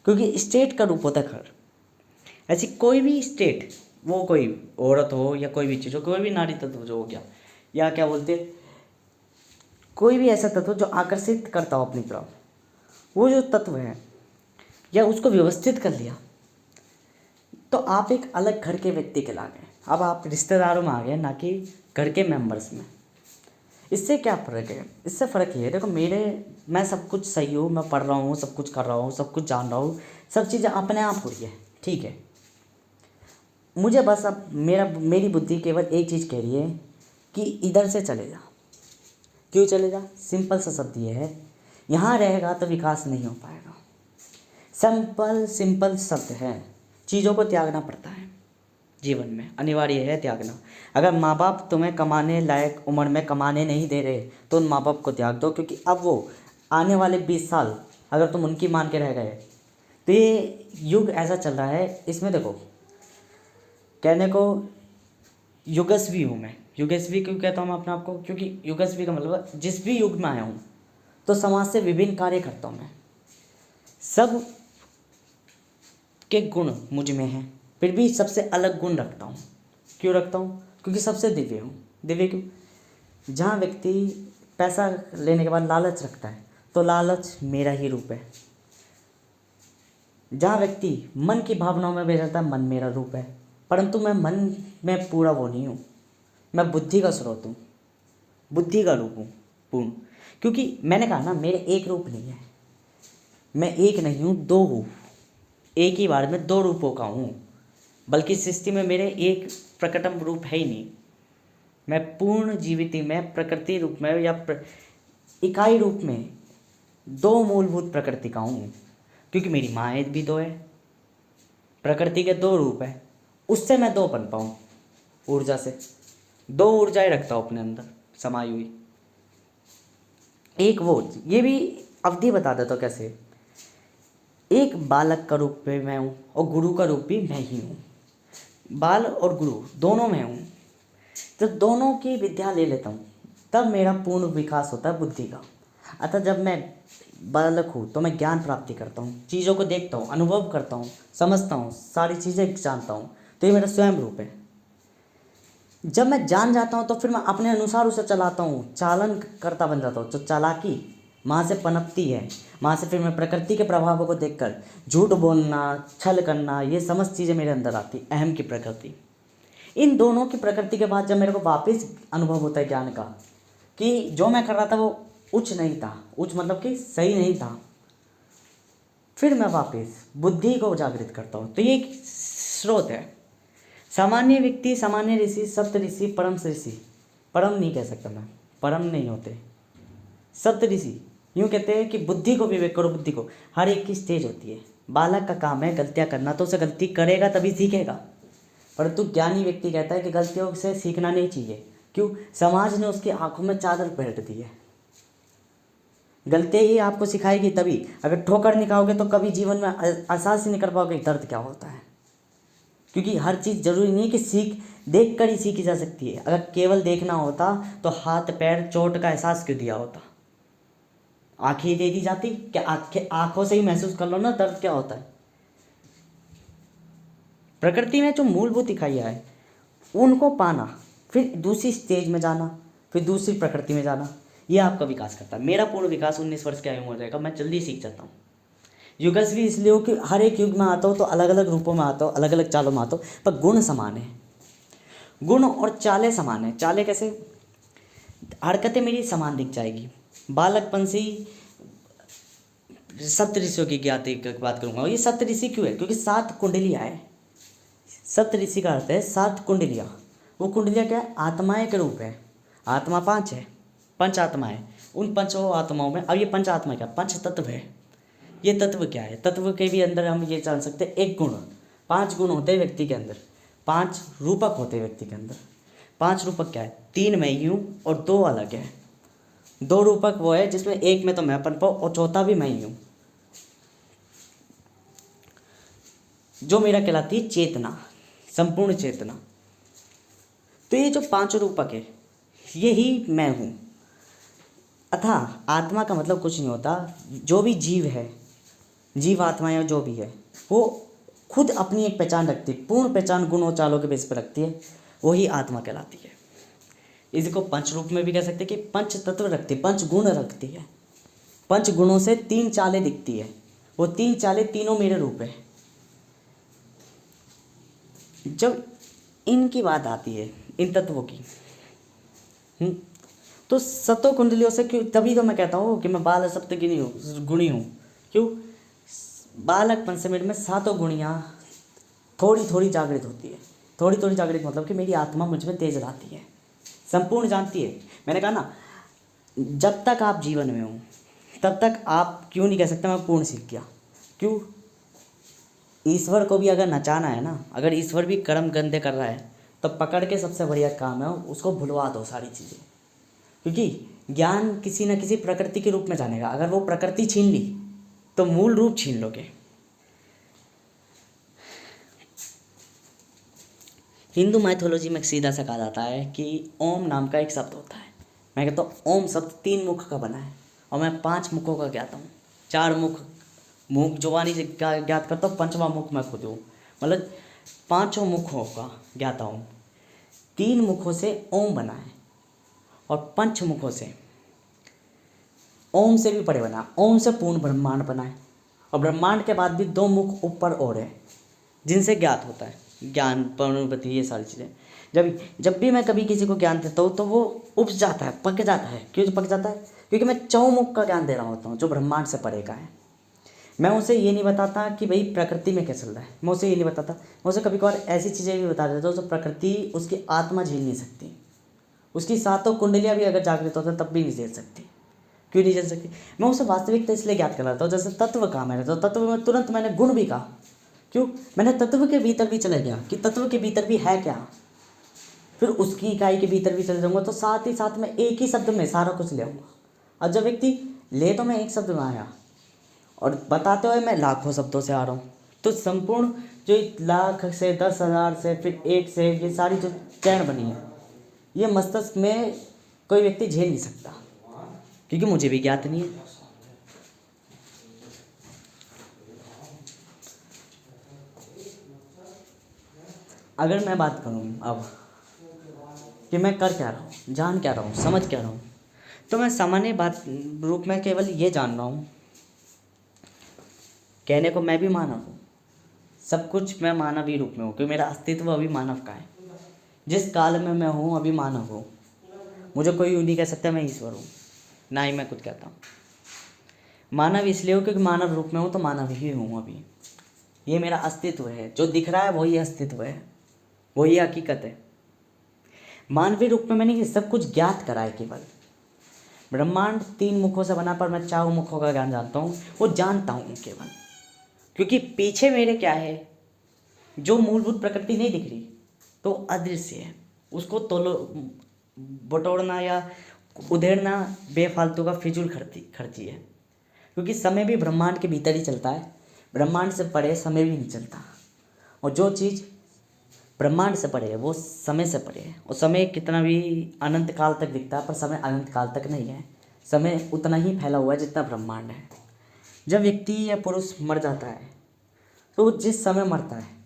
क्योंकि स्टेट का रूप होता है घर। ऐसी कोई भी स्टेट, वो कोई औरत हो या कोई भी चीज़ हो, कोई भी नारी तत्व जो हो गया, या क्या बोलते, कोई भी ऐसा तत्व जो आकर्षित करता हो अपनी तरफ, वो जो तत्व है, या उसको व्यवस्थित कर लिया, तो आप एक अलग घर के व्यक्ति के ला गए। अब आप रिश्तेदारों में आ गए, ना कि घर के मेंबर्स में। इससे क्या फ़र्क है? इससे फ़र्क ये है, देखो, मैं सब कुछ सही हूँ, मैं पढ़ रहा हूँ, सब कुछ कर रहा हूँ, सब कुछ जान रहा हूँ, सब चीज़ें अपने आप हो रही है, ठीक है। मुझे बस अब मेरी बुद्धि केवल एक चीज़ कह रही है कि इधर से चले जा। क्यों चले जा? सिंपल सा शब्द ये है, यहाँ रहेगा तो विकास नहीं हो पाएगा। सिंपल शब्द है। चीज़ों को त्यागना पड़ता है जीवन में, अनिवार्य है त्यागना। अगर माँ बाप तुम्हें कमाने लायक उम्र में कमाने नहीं दे रहे, तो उन माँ बाप को त्याग दो, क्योंकि अब वो आने वाले 20 साल अगर तुम उनकी मान के रह गए, तो ये युग ऐसा चल रहा है। इसमें देखो, कहने को युगस्वी हूँ मैं। युगस्वी क्यों कहता हूँ मैं अपने आप को? क्योंकि युगस्वी का मतलब जिस भी युग में आया हूँ, तो समाज से विभिन्न कार्य करता हूँ मैं। सब के गुण मुझ में हैं, फिर भी सबसे अलग गुण रखता हूँ। क्यों रखता हूँ? क्योंकि सबसे दिव्य हूँ। दिव्य क्यों? जहाँ व्यक्ति पैसा लेने के बाद लालच रखता है, तो लालच मेरा ही रूप है। जहाँ व्यक्ति मन की भावनाओं में बह जाता है, मन मेरा रूप है। परंतु मैं मन में पूरा वो नहीं हूँ, मैं बुद्धि का स्रोत हूँ, बुद्धि का रूप हूँ पूर्ण। क्योंकि मैंने कहा ना, मेरे एक रूप नहीं है, मैं एक नहीं हूँ, दो हूँ। एक ही बार में 2 रूपों का हूँ, बल्कि सृष्टि में मेरे एक प्रकटम रूप है ही नहीं। मैं पूर्ण जीवित में प्रकृति रूप में या इकाई रूप में 2 मूलभूत प्रकृति का हूँ। क्योंकि मेरी माँ भी 2 है, प्रकृति के 2 रूप है, उससे मैं 2 बन पाऊँ। ऊर्जा से 2 ऊर्जाएं रखता हूँ अपने अंदर समाई हुई। एक वो, ये भी अवधि बता देता हूँ कैसे। एक बालक का रूप में मैं हूँ और गुरु का रूप भी मैं ही हूँ। बाल और गुरु दोनों में हूँ। जब दोनों की विद्या ले लेता हूँ, तब मेरा पूर्ण विकास होता है बुद्धि का। अतः जब मैं बालक हूँ तो मैं ज्ञान प्राप्ति करता हूँ, चीज़ों को देखता हूँ, अनुभव करता हूँ, समझता हूँ, सारी चीज़ें जानता हूँ, तो ये मेरा स्वयं रूप है। जब मैं जान जाता हूँ तो फिर मैं अपने अनुसार उसे चलाता हूँ, चालन करता बन जाता हूँ। जो चालाकी वहाँ से पनपती है। वहाँ से फिर मैं प्रकृति के प्रभावों को देखकर झूठ बोलना, छल करना, ये समस्त चीज़ें मेरे अंदर आती, अहम की प्रकृति। इन दोनों की प्रकृति के बाद जब मेरे को वापस अनुभव होता है ज्ञान का कि जो मैं कर रहा था वो उच्च नहीं था, उच्च मतलब कि सही नहीं था, फिर मैं वापस बुद्धि को जागृत करता हूँ। तो ये एक स्रोत है। सामान्य व्यक्ति, सामान्य ऋषि, सप्त ऋषि, परम ऋषि, परम नहीं कह सकता मैं, परम नहीं होते, सप्त ऋषि यूँ कहते हैं कि बुद्धि को विवेक करो, बुद्धि को। हर एक की स्टेज होती है। बालक का काम है गलतियाँ करना, तो उसे गलती करेगा तभी सीखेगा। परंतु ज्ञानी व्यक्ति कहता है कि गलतियों से सीखना नहीं चाहिए। क्यों? समाज ने उसकी आंखों में चादर पहन दी है। गलतियाँ ही आपको सिखाएगी तभी। अगर ठोकर नहीं खाओगे तो कभी जीवन में एहसास ही नहीं कर पाओगे दर्द क्या होता है। क्योंकि हर चीज़ ज़रूरी नहीं कि सीख देख कर ही सीखी जा सकती है। अगर केवल देखना होता तो हाथ पैर चोट का एहसास क्यों दिया होता? आँखें दे दी जाती कि आँखों से ही महसूस कर लो ना दर्द क्या होता है। प्रकृति में जो मूलभूत इकाइयाँ है उनको पाना, फिर दूसरी स्टेज में जाना, फिर दूसरी प्रकृति में जाना, ये आपका विकास करता है। मेरा पूर्ण विकास 19 वर्ष की आयु में हो जाएगा। मैं जल्दी सीख जाता हूँ। युगस्वी इसलिए हो कि हर एक युग में आता हूँ तो अलग अलग रूपों में आता हूँ, अलग अलग चालों में आता हूँ, पर गुण समान है। गुण और चालें समान है। चालें कैसे? हरकतें मेरी समान दिख जाएगी। बालकपन से ही सप्त ऋषियों की ज्ञाति की बात करूँगा। ये सप्त ऋषि क्यों है? क्योंकि 7 कुंडलियाँ है। सप्त ऋषि का अर्थ है 7 कुंडलियाँ। वो कुंडलियाँ क्या है? आत्माएं के रूप है। आत्मा 5 है, पंच आत्माएं। उन पंचों आत्माओं में अब ये पंच आत्मा क्या? पंच तत्व है। ये तत्व क्या है? तत्व के भी अंदर हम ये जान सकते हैं एक गुण। 5 गुण होते हैं व्यक्ति के अंदर, 5 रूपक होते हैं व्यक्ति के अंदर। 5 रूपक क्या है? 3 मैं ही हूँ और 2 अलग है। 2 रूपक वो है जिसमें एक में तो मैं पन पाऊँ और चौथा भी मैं ही हूँ, जो मेरा कहलाती है चेतना, संपूर्ण चेतना। तो ये जो 5 रूपक है यही मैं हूँ। अतः आत्मा का मतलब कुछ नहीं होता। जो भी जीव है, जीव आत्माएं जो भी है, वो खुद अपनी एक पहचान रखती है। पूर्ण पहचान गुण और चालों के बेस पर रखती है, वही आत्मा कहलाती है। इसको पंच रूप में भी कह सकते हैं कि पंच तत्व रखती है, पंच गुण रखती है। पंच गुणों से 3 चालें दिखती है। वो 3 चालें तीनों मेरे रूप है। जब इनकी बात आती है, इन तत्वों की, तो सतो कुंडलियों से क्यों, तभी तो मैं कहता हूँ कि मैं बाल सप्त गुणी हूँ। क्यों? बालकपन से मेरे में 7 गुणियाँ थोड़ी थोड़ी जागृत होती है। थोड़ी थोड़ी जागृत मतलब कि मेरी आत्मा मुझ में तेज लाती है, संपूर्ण जानती है। मैंने कहा ना, जब तक आप जीवन में हो तब तक आप क्यों नहीं कह सकते मैं पूर्ण सीख गया। क्यों? ईश्वर को भी अगर नचाना है ना, अगर ईश्वर भी कर्म गंदे कर रहा है तो पकड़ के सबसे बढ़िया काम है उसको भुलवा दो सारी चीज़ें। क्योंकि ज्ञान किसी न किसी प्रकृति के रूप में जानेगा। अगर वो प्रकृति छीन ली तो मूल रूप छीन लोगे। हिंदू माइथोलॉजी में सीधा सा कहा जाता है कि ओम नाम का एक शब्द होता है। मैं कहता हूँ ओम शब्द 3 मुख का बना है और मैं 5 मुखों का ज्ञाता हूँ। 4 मुख जुबानी से ज्ञात करता हूँ, 5वां मुख मैं खुद हूँ। मतलब 5 मुखों का ज्ञाता हूँ। 3 मुखों से ओम बना है और 5 मुखों से, ओम से भी परे बना, ओम से पूर्ण ब्रह्मांड बना है। और ब्रह्मांड के बाद भी 2 मुख ऊपर और है जिनसे ज्ञात होता है, ज्ञान, परानुभूति, ये सारी चीज़ें। जब भी मैं कभी किसी को ज्ञान देता हूँ तो वो उपज जाता है, पक जाता है। क्यों पक जाता है? क्योंकि मैं चौमुख का ज्ञान दे रहा होता हूँ जो ब्रह्मांड से परे का है। मैं उसे ये नहीं बताता कि भाई प्रकृति में क्या चल रहा है, मैं उसे ये नहीं बताता। मैं उसे कभी कभार ऐसी चीज़ें भी बता देता हूँ जो प्रकृति, उसकी आत्मा झेल नहीं सकती। उसकी 7 कुंडलियाँ भी अगर जागृत होता तब भी नहीं झेल सकती। क्यों नहीं झेल सकती? मैं उसे वास्तविकता इसलिए ज्ञात कराता हूँ। जैसे तत्व कहा मैंने, तो तत्व में तुरंत मैंने गुण भी कहा। क्यों? मैंने तत्व के भीतर भी चले गया कि तत्व के भीतर भी है क्या, फिर उसकी इकाई के भीतर भी चले जाऊँगा। तो साथ ही साथ मैं एक ही शब्द में सारा कुछ ले आऊँगा। और जब व्यक्ति ले तो मैं एक शब्द में आया और बताते हुए मैं लाखों शब्दों से आ रहा हूँ, तो संपूर्ण जो 1 लाख से 10,000 से फिर 1 से, ये सारी जो चैन बनी है, ये मस्तिष्क में कोई व्यक्ति झेल नहीं सकता, क्योंकि मुझे भी ज्ञात नहीं है। अगर मैं बात करूँ अब कि मैं कर क्या रहा हूँ, जान क्या रहा हूँ, समझ क्या रहा हूँ, तो मैं सामान्य बात रूप में केवल ये जान रहा हूँ, कहने को मैं भी मानव हूँ, सब कुछ मैं मानव ही रूप में हूँ, क्योंकि मेरा अस्तित्व अभी मानव का है। जिस काल में मैं हूँ अभी मानव हूँ, मुझे कोई यूँ नहीं कह सकता मैं ईश्वर हूँ, ना ही मैं खुद कहता हूँ। मानव इसलिए हूँ क्योंकि मानव रूप में हूँ, तो मानव ही हूँ अभी। ये मेरा अस्तित्व है, जो दिख रहा है वही अस्तित्व है, वही हकीकत है। मानवीय रूप में मैंने ये सब कुछ ज्ञात करा है। केवल ब्रह्मांड 3 मुखों से बना, पर मैं 4 मुखों का ज्ञान जानता हूँ, वो जानता हूँ केवल, क्योंकि पीछे मेरे क्या है, जो मूलभूत प्रकृति नहीं दिख रही, तो अदृश्य है। उसको तोलो बटोरना या उधेड़ना बेफालतू का फिजूल खर्ची है, क्योंकि समय भी ब्रह्मांड के भीतर ही चलता है, ब्रह्मांड से परे समय भी नहीं चलता। और जो चीज़ ब्रह्मांड से परे है वो समय से परे है। और समय कितना भी अनंत काल तक दिखता है, पर समय अनंत काल तक नहीं है। समय उतना ही फैला हुआ है जितना ब्रह्मांड है। जब व्यक्ति या पुरुष मर जाता है, तो जिस समय मरता है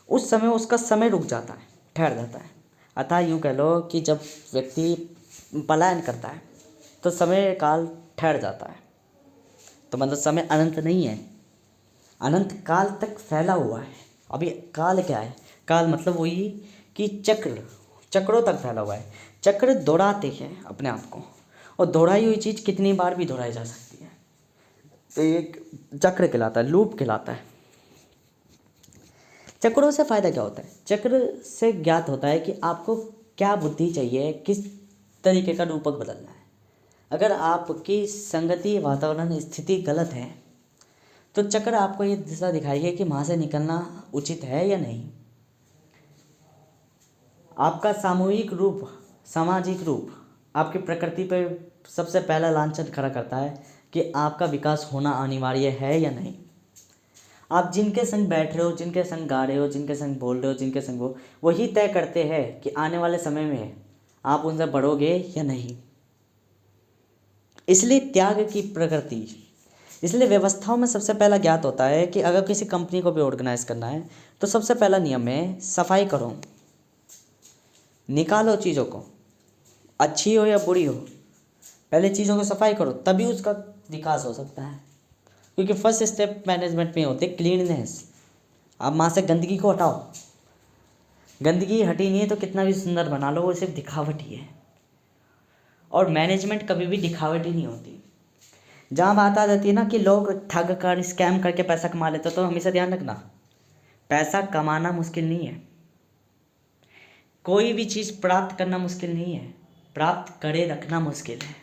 उस समय उसका समय रुक जाता है, ठहर जाता है। अतः यूँ कह लो कि जब व्यक्ति पलायन करता है तो समय काल ठहर जाता है। तो मतलब समय अनंत नहीं है, अनंत काल तक फैला हुआ है। अभी काल क्या है, काल मतलब वही कि चक्रों तक फैला हुआ है। चक्र दौड़ाते हैं अपने आप को, और दौड़ाई हुई चीज़ कितनी बार भी दौड़ाई जा सकती है, तो एक चक्र कहलाता है, लूप कहलाता है। चक्रों से फ़ायदा क्या होता है? चक्र से ज्ञात होता है कि आपको क्या बुद्धि चाहिए, किस तरीके का रूपक बदलना है। अगर आपकी संगति वातावरण स्थिति गलत है, तो चक्र आपको ये दिशा दिखाएगी कि वहाँ से निकलना उचित है या नहीं। आपका सामूहिक रूप, सामाजिक रूप आपकी प्रकृति पर सबसे पहला लांछन खड़ा करता है कि आपका विकास होना अनिवार्य है या नहीं। आप जिनके संग बैठ रहे हो, जिनके संग गा रहे हो, जिनके संग बोल रहे हो, जिनके संग वही तय करते हैं कि आने वाले समय में आप उनसे बढ़ोगे या नहीं। इसलिए त्याग की प्रकृति, इसलिए व्यवस्थाओं में सबसे पहला ज्ञात होता है कि अगर किसी कंपनी को भी ऑर्गेनाइज करना है, तो सबसे पहला नियम है सफाई करो, निकालो चीज़ों को, अच्छी हो या बुरी हो, पहले चीज़ों को सफाई करो, तभी उसका विकास हो सकता है। क्योंकि फर्स्ट स्टेप मैनेजमेंट में होते क्लीननेस। आप वहाँ से गंदगी को हटाओ, गंदगी हटी नहीं है तो कितना भी सुंदर बना लो, वो सिर्फ दिखावट ही है। और मैनेजमेंट कभी भी दिखावट ही नहीं होती। जहाँ बात आ जाती है ना कि लोग ठग कर स्कैम करके पैसा कमा लेते, तो हमेशा ध्यान रखना, पैसा कमाना मुश्किल नहीं है, कोई भी चीज़ प्राप्त करना मुश्किल नहीं है, प्राप्त करे रखना मुश्किल है।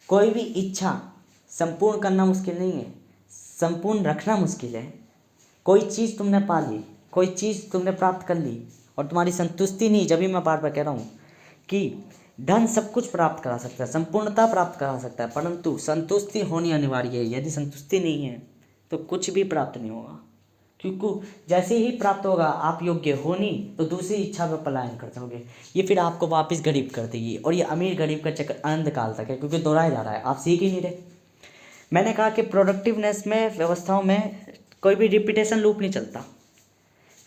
कोई भी इच्छा संपूर्ण करना मुश्किल नहीं है, संपूर्ण रखना मुश्किल है। कोई चीज़ तुमने पा ली, कोई चीज़ तुमने प्राप्त कर ली और तुम्हारी संतुष्टि नहीं, जब भी मैं बार बार कह रहा हूँ कि धन सब कुछ प्राप्त करा सकता है, संपूर्णता प्राप्त करा सकता है, परंतु संतुष्टि होनी अनिवार्य है। यदि संतुष्टि नहीं है तो कुछ भी प्राप्त नहीं होगा, क्योंकि जैसे ही प्राप्त होगा आप योग्य हो नहीं, तो दूसरी इच्छा पर पलायन कर जाओगे। ये फिर आपको वापस गरीब कर देगी, और ये अमीर गरीब का चक्कर अनंत काल तक है, क्योंकि दोहराया जा रहा है, आप सीख ही नहीं रहे। मैंने कहा कि प्रोडक्टिवनेस में, व्यवस्थाओं में कोई भी रिपीटेशन लूप नहीं चलता,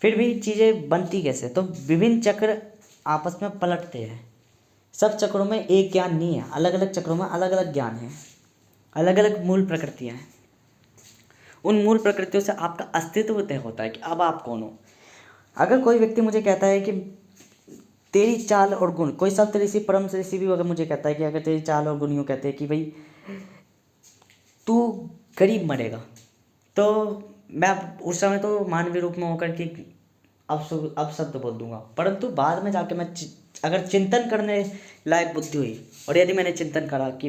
फिर भी चीज़ें बनती कैसे, तो विभिन्न चक्र आपस में पलटते हैं। सब चक्रों में एक ज्ञान नहीं है, अलग अलग चक्रों में अलग अलग ज्ञान है, अलग अलग मूल प्रकृतियाँ हैं। उन मूल प्रकृतियों से आपका अस्तित्व तय होता है कि अब आप कौन हो। अगर कोई व्यक्ति मुझे कहता है कि तेरी चाल और गुण, कोई सप्त ऋषि परम ऋषि भी अगर मुझे कहता है कि अगर तेरी चाल और गुण यूँ कहते हैं कि भाई तू गरीब मरेगा, तो मैं उस समय तो मानवीय रूप में होकर के अपशब्द बोल दूंगा, परंतु बाद में जाके मैं अगर चिंतन करने लायक बुद्धि हुई, और यदि मैंने चिंतन करा कि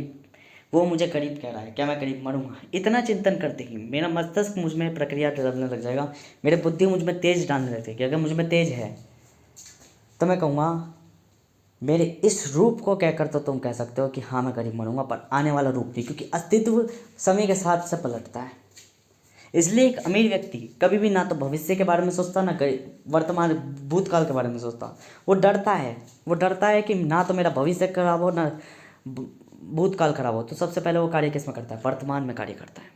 वो मुझे गरीब कह रहा है, क्या मैं गरीब मरूंगा, इतना चिंतन करते ही मेरा मस्तिष्क मुझ में प्रक्रिया डालने लग जाएगा, मेरे बुद्धि मुझ में तेज डालने लगेगी। अगर मुझ में तेज है तो मैं कहूँगा मेरे इस रूप को कहकर तो तुम कह सकते हो कि हाँ मैं गरीब मरूंगा, पर आने वाला रूप नहीं, क्योंकि अस्तित्व समय के साथ से पलटता है। इसलिए एक अमीर व्यक्ति कभी भी ना तो भविष्य के बारे में सोचता, ना वर्तमान भूतकाल के बारे में सोचता। वो डरता है कि ना तो मेरा भविष्य खराब हो, ना भूतकाल खराब हो, तो सबसे पहले वो कार्य किस में करता है? वर्तमान में कार्य करता है।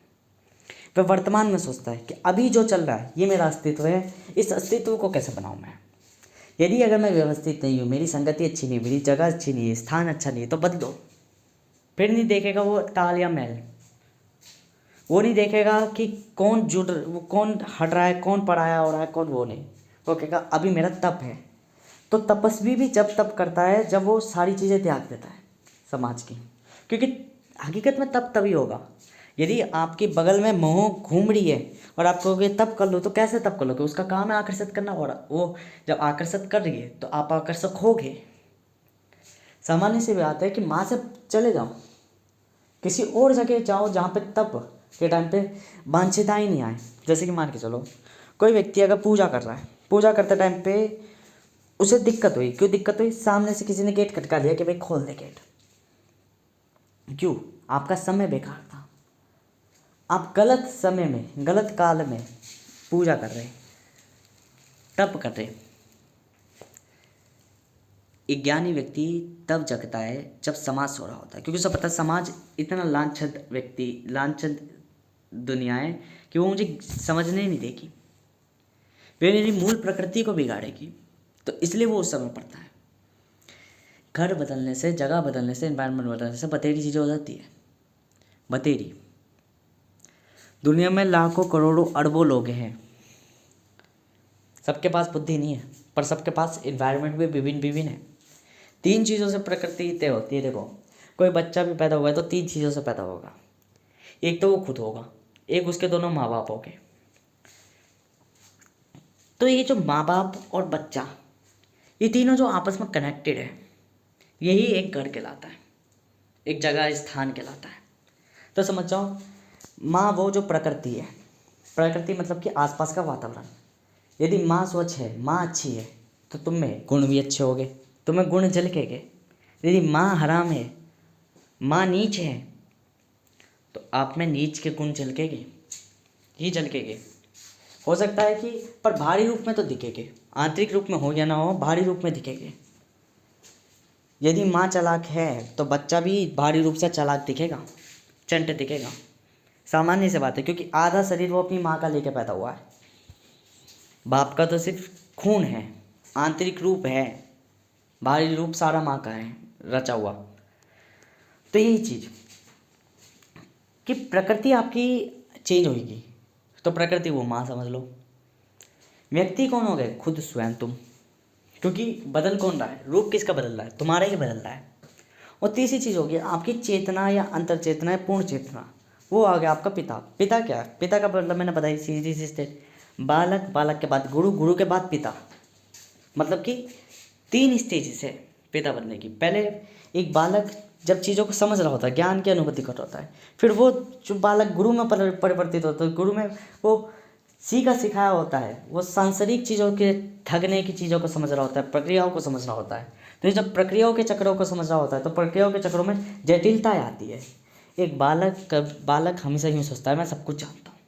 वह वर्तमान में सोचता है कि अभी जो चल रहा है ये मेरा अस्तित्व है, इस अस्तित्व को कैसे बनाऊँ मैं, यदि अगर मैं व्यवस्थित नहीं हूँ, मेरी संगति अच्छी नहीं, मेरी जगह अच्छी नहीं है, स्थान अच्छा नहीं है, तो बदलो। फिर नहीं देखेगा वो ताल या मैल, वो नहीं देखेगा कि वो कौन हट रहा है, कौन पराया हो रहा है, कौन वो नहीं। वो कहेगा अभी मेरा तप है। तो तपस्वी भी जब तप करता है जब वो सारी चीज़ें त्याग देता है समाज की, क्योंकि हकीकत में तप तभी होगा यदि आपके बगल में मोह घूम रही है और आप कहोगे तप कर लो, तो कैसे तप कर लोगे? उसका काम है आकर्षित करना, और वो जब आकर्षित कर रही है तो आप आकर्षक होगे। सामान्य सी बात है कि माँ से चले जाओ, किसी और जगह जाओ जहाँ पे तप के टाइम पे वांछिता ही नहीं आए। जैसे कि मान के चलो कोई व्यक्ति अगर पूजा कर रहा है, पूजा करते टाइम पे उसे दिक्कत हुई, क्यों दिक्कत हुई? सामने से किसी ने गेट खटका दिया कि भाई खोल दे गेट। क्यों? आपका समय बेकार था, आप गलत समय में गलत काल में पूजा कर रहे, तप कर रहे। एक ज्ञानी व्यक्ति तब जगता है जब समाज सो रहा होता है, क्योंकि उसे पता है समाज इतना लांछन दुनिया है कि वो मुझे समझने ही नहीं देगी, वे मेरी मूल प्रकृति को बिगाड़ेगी। तो इसलिए वो उस समय पड़ता है। घर बदलने से, जगह बदलने से, एनवायरनमेंट बदलने से बतेरी चीज़ें हो जाती है। बतेरी दुनिया में लाखों करोड़ों अरबों लोग हैं, सबके पास बुद्धि नहीं है, पर सबके पास एनवायरनमेंट भी विभिन्न विभिन्न है। 3 चीज़ों से प्रकृति तय होती है। देखो, कोई बच्चा भी पैदा हुआ है तो 3 चीज़ों से पैदा होगा। एक तो वो खुद होगा, एक उसके दोनों माँ बाप होंगे। तो ये जो माँ बाप और बच्चा, ये तीनों जो आपस में कनेक्टेड है, यही एक घर कहलाता है, एक जगह स्थान कहलाता है। तो समझ जाओ, माँ वो जो प्रकृति है, प्रकृति मतलब कि आसपास का वातावरण। यदि माँ स्वच्छ है, माँ अच्छी है, तो तुम में गुण भी अच्छे होंगे, तुम्हें गुण झलकेंगे। यदि माँ हराम है, माँ नीच है, तो आप में नीच के गुण झलकेंगे ही झलकेंगे। हो सकता है कि पर भारी रूप में तो दिखेंगे, आंतरिक रूप में हो या ना हो, भारी रूप में दिखेंगे। यदि माँ चालाक है तो बच्चा भी भारी रूप से चालाक दिखेगा, चंट दिखेगा। सामान्य सी बात है, क्योंकि आधा शरीर वो अपनी माँ का लेके पैदा हुआ है। बाप का तो सिर्फ खून है, आंतरिक रूप है, बाहरी रूप सारा माँ का है, रचा हुआ। तो यही चीज़ कि प्रकृति आपकी चेंज होगी, तो प्रकृति वो माँ समझ लो। व्यक्ति कौन हो गए? खुद स्वयं तुम, क्योंकि बदल कौन रहा है? रूप किसका बदल रहा है? तुम्हारा ही बदल रहा है। और तीसरी चीज़ होगी आपकी चेतना या अंतर चेतना या पूर्ण चेतना, वो आ गया आपका पिता। पिता क्या है? पिता का मतलब मैंने बताई, सीधी सी स्टेट, बालक, बालक के बाद गुरु, गुरु के बाद पिता। मतलब कि 3 स्टेजेस है पिता बनने की। पहले एक बालक जब चीज़ों को समझ रहा होता है, ज्ञान की अनुभूति कर रहा होता है, फिर वो जो बालक गुरु में परिवर्तित होता है, गुरु में वो सीखा सिखाया होता है, वो सांसारिक चीज़ों के, ठगने की चीज़ों को समझ रहा होता है, प्रक्रियाओं को समझ रहा होता है। तो जब प्रक्रियाओं के चक्रों को समझ रहा होता है, तो प्रक्रियाओं के चक्रों में जटिलताएँ आती है। एक बालक हमेशा यूँ सोचता है मैं सब कुछ जानता हूँ,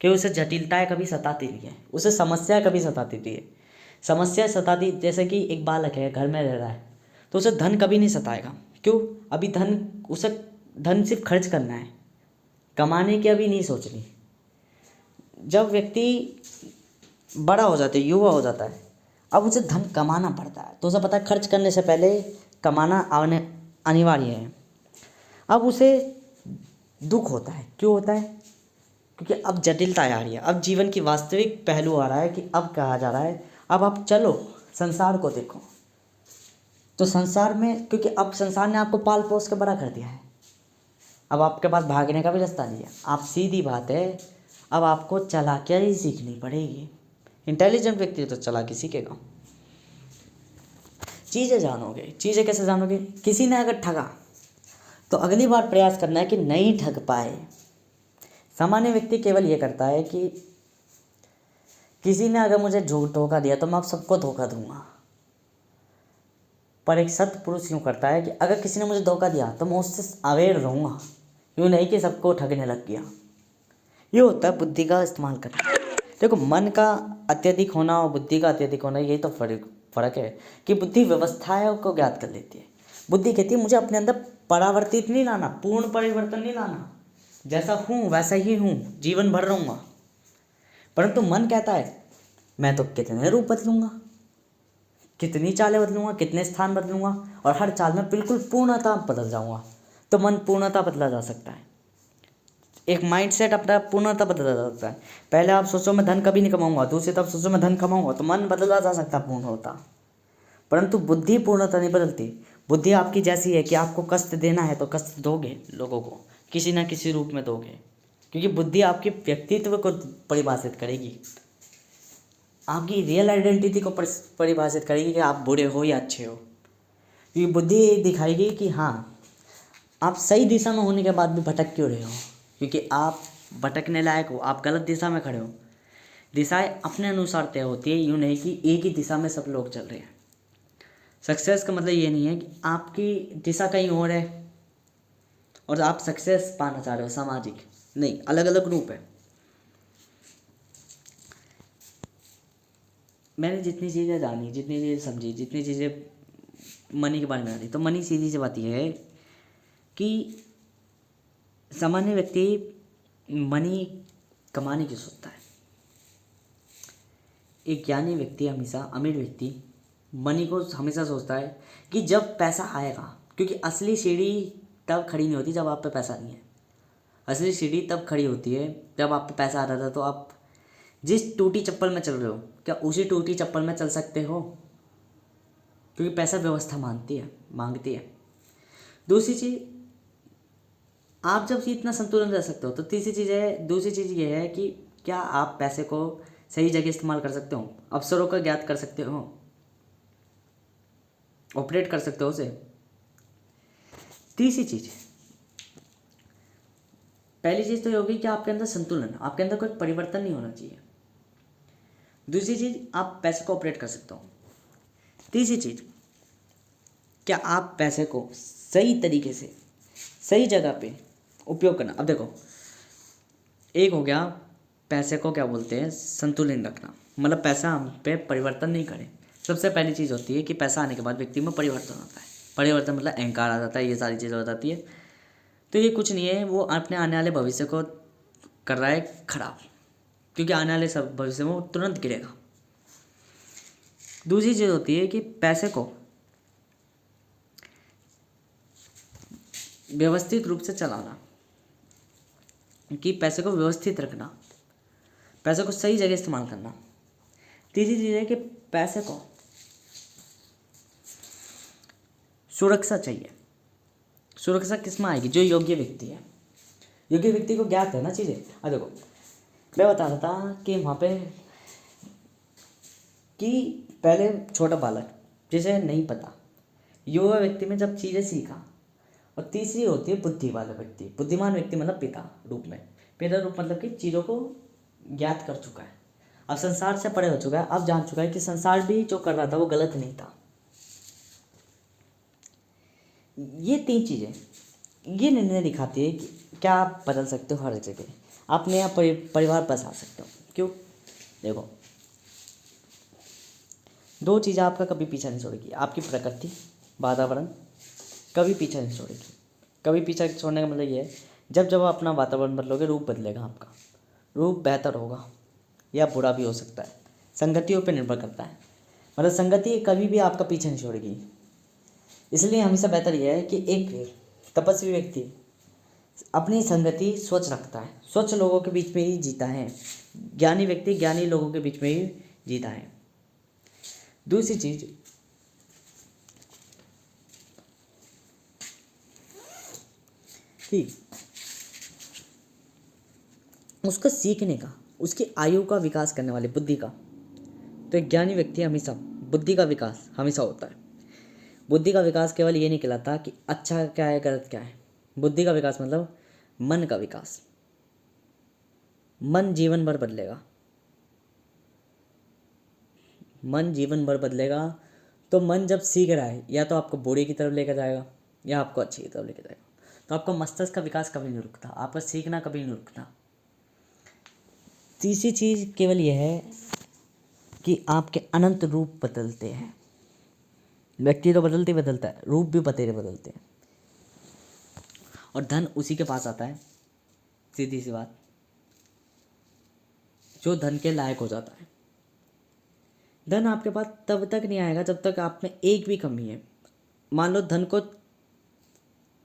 कि उसे जटिलताएँ कभी सताती नहीं है, उसे समस्या कभी सताती नहीं है। समस्या सताती, जैसे कि एक बालक है, घर में रह रहा है, तो उसे धन कभी नहीं सताएगा। क्यों? अभी उसे धन सिर्फ खर्च करना है, कमाने की अभी नहीं सोचनी। जब व्यक्ति बड़ा हो जाता है, युवा हो जाता है, अब उसे धन कमाना पड़ता है, तो उसे पता है खर्च करने से पहले कमाना अनिवार्य है। अब उसे दुख होता है। क्यों होता है? क्योंकि अब जटिलता आ रही है, अब जीवन की वास्तविक पहलू आ रहा है कि अब कहा जा रहा है अब आप चलो संसार को देखो। तो संसार में, क्योंकि अब संसार ने आपको पाल पोस के बड़ा कर दिया है, अब आपके पास भागने का भी रास्ता नहीं है। आप, सीधी बात है, अब आपको चालाकियाँ ही सीखनी पड़ेगी। इंटेलिजेंट व्यक्ति तो चालाकी सीखेगा। चीज़ें जानोगे। चीज़ें कैसे जानोगे? किसी ने अगर ठगा तो अगली बार प्रयास करना है कि नहीं ठग पाए। सामान्य व्यक्ति केवल ये करता है कि किसी ने अगर मुझे धोखा दिया तो मैं अब सबको धोखा दूंगा। पर एक सत्पुरुष यूँ करता है कि अगर किसी ने मुझे धोखा दिया तो मैं उससे अवेयर रहूँगा, यूँ नहीं कि सबको ठगने लग गया। ये होता है बुद्धि का इस्तेमाल करना। देखो, मन का अत्यधिक होना और बुद्धि का अत्यधिक होना, यही तो फ़र्क है कि बुद्धि व्यवस्थाओं को ज्ञात कर लेती है। बुद्धि कहती है मुझे अपने अंदर परावर्तित नहीं लाना, पूर्ण परिवर्तन नहीं लाना, जैसा हूँ वैसा ही हूँ, जीवन भर रहूँगा। परंतु मन कहता है मैं तो कितने रूप बदलूँगा, कितनी चालें बदलूंगा, कितने स्थान बदलूंगा, और हर चाल में बिल्कुल पूर्णतः बदल जाऊंगा, तो मन पूर्णतः बदला जा सकता है। एक माइंडसेट अपना पूर्णतः बदला जा सकता है। पहले आप सोचो मैं धन कभी नहीं कमाऊंगा, दूसरी तरफ सोचो मैं धन कमाऊंगा, तो मन बदला जा सकता है पूर्ण होता। परंतु बुद्धि पूर्णतः नहीं बदलती। बुद्धि आपकी जैसी है कि आपको कष्ट देना है तो कष्ट दोगे, लोगों को किसी ना किसी रूप में दोगे, क्योंकि बुद्धि आपके व्यक्तित्व को परिभाषित करेगी, आपकी रियल आइडेंटिटी को परिभाषित करेगी कि आप बुरे हो या अच्छे हो। क्योंकि बुद्धि ये दिखाएगी कि हाँ, आप सही दिशा में होने के बाद भी भटक क्यों रहे हो, क्योंकि आप भटकने लायक हो, आप गलत दिशा में खड़े हो। दिशाएं अपने अनुसार तय होती है, यूँ नहीं कि एक ही दिशा में सब लोग चल रहे हैं। सक्सेस का मतलब ये नहीं है कि आपकी दिशा कहीं और है और आप सक्सेस पाना चाह रहे हो सामाजिक, नहीं, अलग अलग रूप है। मैंने जितनी चीज़ें जानी, जितनी चीज़ें समझी, जितनी चीज़ें मनी के बारे में जानी, तो मनी सीधी सी बात यह है कि सामान्य व्यक्ति मनी कमाने की सोचता है। एक ज्ञानी व्यक्ति, हमेशा अमीर व्यक्ति, मनी को हमेशा सोचता है कि जब पैसा आएगा, क्योंकि असली सीढ़ी तब खड़ी नहीं होती जब आप पे पैसा नहीं है। असली सीढ़ी तब खड़ी होती है जब आप पे पैसा आ रहा था, तो आप जिस टूटी चप्पल में चल रहे हो, क्या उसी टूटी चप्पल में चल सकते हो? क्योंकि पैसा व्यवस्था मांगती है। दूसरी चीज़, आप जब इतना संतुलन रह सकते हो, तो दूसरी चीज़ ये है कि क्या आप पैसे को सही जगह इस्तेमाल कर सकते हो, अवसरों का ज्ञात कर सकते हो, ऑपरेट कर सकते हो उसे। तीसरी चीज़, पहली चीज़ तो ये होगी कि आपके अंदर संतुलन, आपके अंदर कोई परिवर्तन नहीं होना चाहिए। दूसरी चीज़, आप पैसे को ऑपरेट कर सकते हो। तीसरी चीज़, क्या आप पैसे को सही तरीके से सही जगह पे उपयोग करना। अब देखो, एक हो गया पैसे को क्या बोलते हैं, संतुलन रखना, मतलब पैसा हम पे परिवर्तन नहीं करे। सबसे पहली चीज़ होती है कि पैसा आने के बाद व्यक्ति में परिवर्तन होता है। परिवर्तन मतलब अहंकार आ जाता है, ये सारी चीज़ें हो जाती है। तो ये कुछ नहीं है, वो अपने आने वाले भविष्य को कर रहा है खराब, क्योंकि आने वाले सब भविष्य में वो तुरंत गिरेगा। दूसरी चीज़ होती है कि पैसे को व्यवस्थित रूप से चलाना, कि पैसे को व्यवस्थित रखना, पैसे को सही जगह इस्तेमाल करना। तीसरी चीज़ है कि पैसे को सुरक्षा चाहिए। सुरक्षा किस में आएगी? जो योग्य व्यक्ति है, योग्य व्यक्ति को ज्ञात है ना चीज़ें। अब देखो, मैं बता रहा था कि वहाँ पे कि पहले छोटा बालक जिसे नहीं पता, युवा व्यक्ति में जब चीज़ें सीखा, और तीसरी होती है बुद्धि वाला व्यक्ति, बुद्धिमान व्यक्ति मतलब पिता रूप में। पिता रूप मतलब कि चीज़ों को ज्ञात कर चुका है, अब संसार से परे हो चुका है, अब जान चुका है कि संसार भी जो कर रहा था वो गलत नहीं था। ये तीन चीज़ें ये निर्णय दिखाती है कि क्या आप बदल सकते हो हर जगह, आप नया परिवार बसा सकते हो। क्यों? देखो, दो चीज़ें आपका कभी पीछा नहीं छोड़ेगी, आपकी प्रकृति, वातावरण कभी पीछा नहीं छोड़ेगी। कभी पीछा छोड़ने का मतलब ये है, जब जब आप अपना वातावरण बदलोगे, रूप बदलेगा, आपका रूप बेहतर होगा या बुरा भी हो सकता है, संगतियों पे निर्भर करता है। मतलब संगति कभी भी आपका पीछे नहीं छोड़ेगी। इसलिए हमेशा बेहतर यह है कि एक तपस्वी व्यक्ति अपनी संगति स्वच्छ रखता है, स्वच्छ लोगों के बीच में ही जीता है। ज्ञानी व्यक्ति ज्ञानी लोगों के बीच में ही जीता है। दूसरी चीज़, कि उसका सीखने का, उसकी आयु का विकास करने वाले बुद्धि का, तो एक ज्ञानी व्यक्ति हमेशा बुद्धि का विकास हमेशा होता है। बुद्धि का विकास केवल ये नहीं कहलाता कि अच्छा क्या है गलत क्या है। बुद्धि का विकास मतलब मन का विकास। मन जीवन भर बदलेगा, मन जीवन भर बदलेगा। तो मन जब सीख रहा है, या तो आपको बुरे की तरफ लेकर जाएगा या आपको अच्छी की तरफ लेकर जाएगा। तो आपका मस्तिष्क का विकास कभी नहीं रुकता, आपका सीखना कभी नहीं रुकता। तीसरी चीज़ केवल यह है कि आपके अनंत रूप बदलते हैं। व्यक्ति तो बदलते ही बदलता है, रूप भी बदलते हैं, और धन उसी के पास आता है, सीधी सी बात, जो धन के लायक हो जाता है। धन आपके पास तब तक नहीं आएगा जब तक आप में एक भी कमी है। मान लो धन को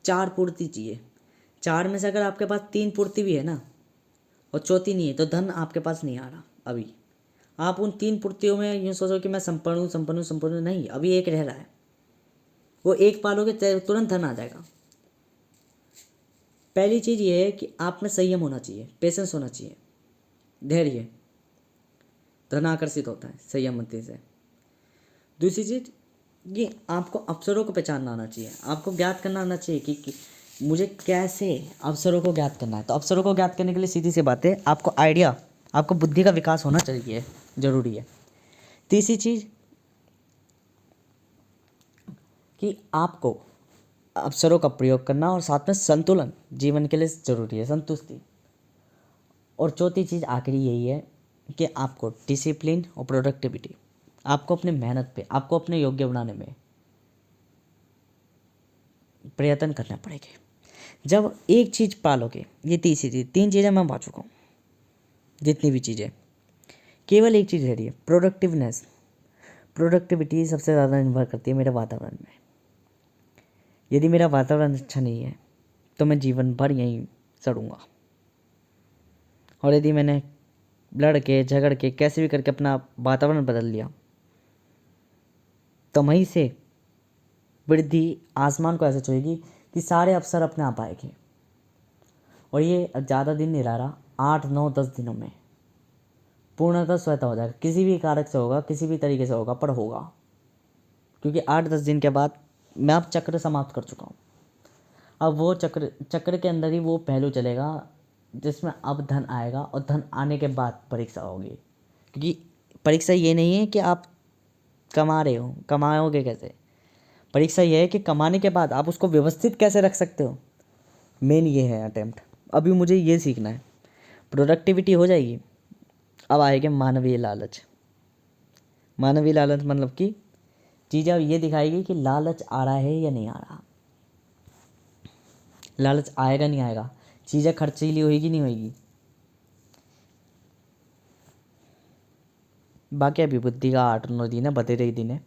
4 पूर्ति चाहिए, 4 में से अगर आपके पास 3 पूर्ति भी है ना और चौथी नहीं है, तो धन आपके पास नहीं आ रहा अभी। आप उन 3 पूर्तियों में यूँ सोचो कि मैं संपन्न हूँ, संपन्न हूँ, संपन्न हूँ, नहीं, अभी एक रह रहा है। वो एक पालोगे तुरंत धन आ जाएगा। पहली चीज़ ये है कि आप में संयम होना चाहिए, पेशेंस होना चाहिए, धैर्य। धन आकर्षित होता है संयमति से। दूसरी चीज़ ये आपको अवसरों को पहचानना आना चाहिए, आपको ज्ञात करना आना चाहिए कि मुझे कैसे अवसरों को ज्ञात करना है। तो अवसरों को ज्ञात करने के लिए सीधी सी बात है, आपको आइडिया, आपको बुद्धि का विकास होना चाहिए, ज़रूरी है। तीसरी चीज़ कि आपको अवसरों का प्रयोग करना और साथ में संतुलन जीवन के लिए ज़रूरी है, संतुष्टि। और चौथी चीज़ आखिरी यही है कि आपको डिसिप्लिन और प्रोडक्टिविटी, आपको अपने मेहनत पे, आपको अपने योग्य बनाने में प्रयत्न करना पड़ेगा। जब एक चीज़ पालोगे, ये तीसरी चीज़, 3 चीज़ें मैं पा चुका हूँ, जितनी भी चीज़ें, केवल एक चीज़ रह रही है, प्रोडक्टिवनेस। प्रोडक्टिविटी सबसे ज़्यादा निर्भर करती है मेरे वातावरण में। यदि मेरा वातावरण अच्छा नहीं है तो मैं जीवन भर यहीं सड़ूंगा। और यदि मैंने लड़ के झगड़ के कैसे भी करके अपना वातावरण बदल लिया तो वहीं से वृद्धि आसमान को ऐसे छुएगी कि सारे अवसर अपने आप आएंगे। और ये ज़्यादा दिन नहीं रह रहा, 8, 9, 10 दिनों में पूर्णतः स्वतः हो जाएगा। किसी भी कारक से होगा, किसी भी तरीके से होगा, पर होगा। क्योंकि 8-10 दिन के बाद मैं अब चक्र समाप्त कर चुका हूँ। अब वो चक्र के अंदर ही वो पहलू चलेगा जिसमें अब धन आएगा, और धन आने के बाद परीक्षा होगी। क्योंकि परीक्षा ये नहीं है कि आप कमा रहे हो, कमाओगे कैसे। परीक्षा ये है कि कमाने के बाद आप उसको व्यवस्थित कैसे रख सकते हो। मेन ये है अटेम्प्ट। अभी मुझे ये सीखना है। प्रोडक्टिविटी हो जाएगी, अब आएगा मानवीय लालच। मानवीय लालच मतलब कि चीज़ें अब ये दिखाएगी कि लालच आ रहा है या नहीं आ रहा। लालच आएगा नहीं आएगा, चीज़ें खर्चीली होएगी नहीं होएगी। बाकी अभी बुद्धि का 8-9 दिन है, बतेरे ही दिन है।